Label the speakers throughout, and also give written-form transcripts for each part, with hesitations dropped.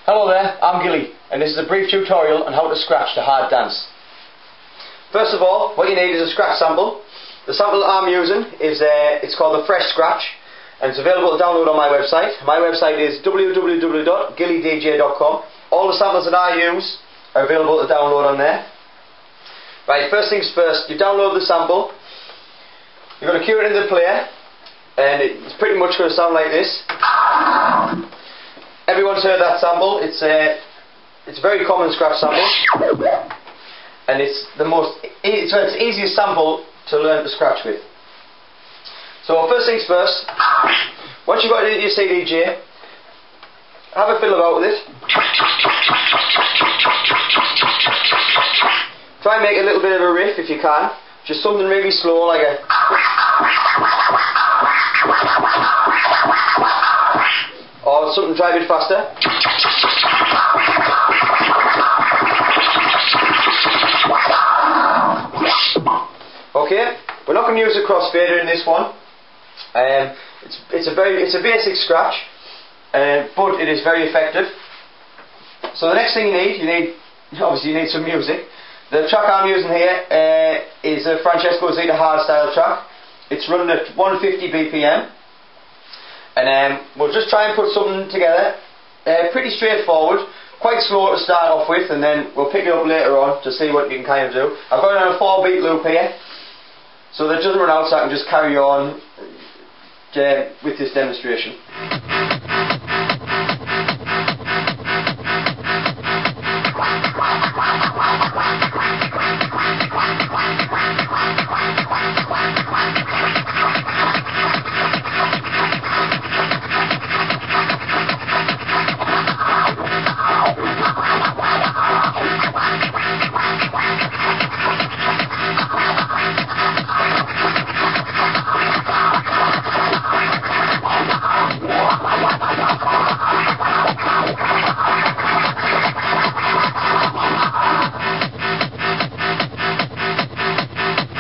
Speaker 1: Hello there, I'm Gilly, and this is a brief tutorial on how to scratch the hard dance. First of all, what you need is a scratch sample. The sample that I'm using is it's called the Fresh Scratch, and it's available to download on my website. My website is www.gillydj.com. All the samples that I use are available to download on there. Right, first things first, you download the sample, you're going to cue it into the player, and it's pretty much going to sound like this. Everyone's heard that sample. It's a very common scratch sample, and it's the easiest sample to learn to scratch with. So first things first, once you've got it in your CDJ, have a fiddle about with it. Try and make a little bit of a riff if you can, just something really slow like a. Or something try a bit faster. Okay, we're not going to use a crossfader in this one. It's a basic scratch, but it is very effective. So the next thing you need obviously you need some music. The track I'm using here is a Francesco Zeta hardstyle track. It's running at 150 BPM. And we'll just try and put something together, pretty straightforward, quite slow to start off with, and then we'll pick it up later on to see what you can kind of do. I've got it on a 4-beat loop here, so that it doesn't run out, so I can just carry on with this demonstration.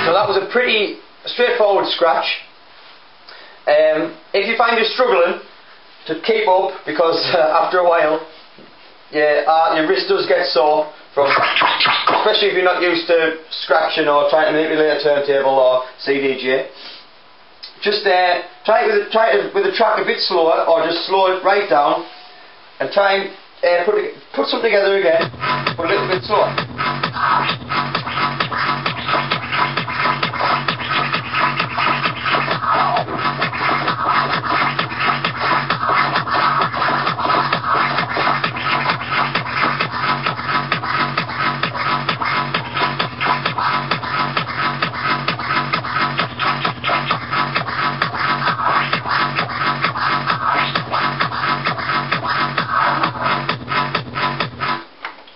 Speaker 1: So that was a pretty straightforward scratch. If you find you're struggling to keep up, because after a while your wrist does get sore, especially if you're not used to scratching or trying to manipulate a turntable or CDJ, just try it with the track a bit slower, or just slow it right down and try and put something together again, but a little bit slower.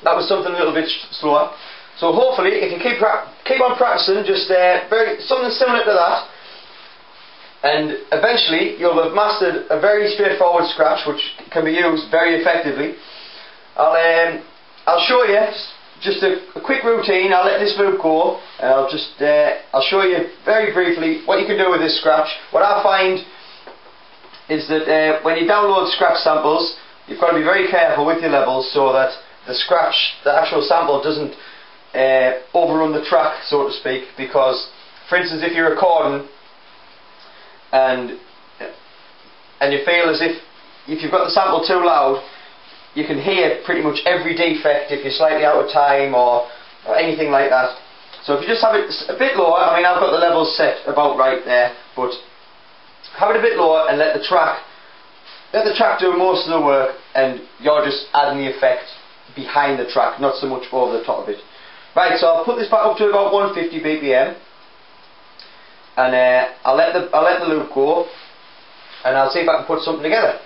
Speaker 1: That was something a little bit slower. So hopefully, if you keep on practicing, just something similar to that, and eventually you'll have mastered a very straightforward scratch, which can be used very effectively. I'll show you just a quick routine. I'll let this loop go, and I'll show you very briefly what you can do with this scratch. What I find is that when you download scratch samples, you've got to be very careful with your levels so that the actual sample doesn't overrun the track, so to speak, because, for instance, if you're recording and you feel as if you've got the sample too loud, you can hear pretty much every defect if you're slightly out of time or anything like that. So if you just have it a bit lower, I mean, I've got the levels set about right there, but have it a bit lower and let the track do most of the work, and you're just adding the effect behind the track, not so much over the top of it. Right, so I'll put this back up to about 150 BPM, and I'll let the loop go, and I'll see if I can put something together.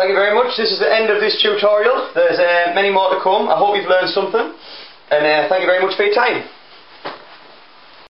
Speaker 1: thank you very much. This is the end of this tutorial. There's many more to come. I hope you've learned something, and thank you very much for your time.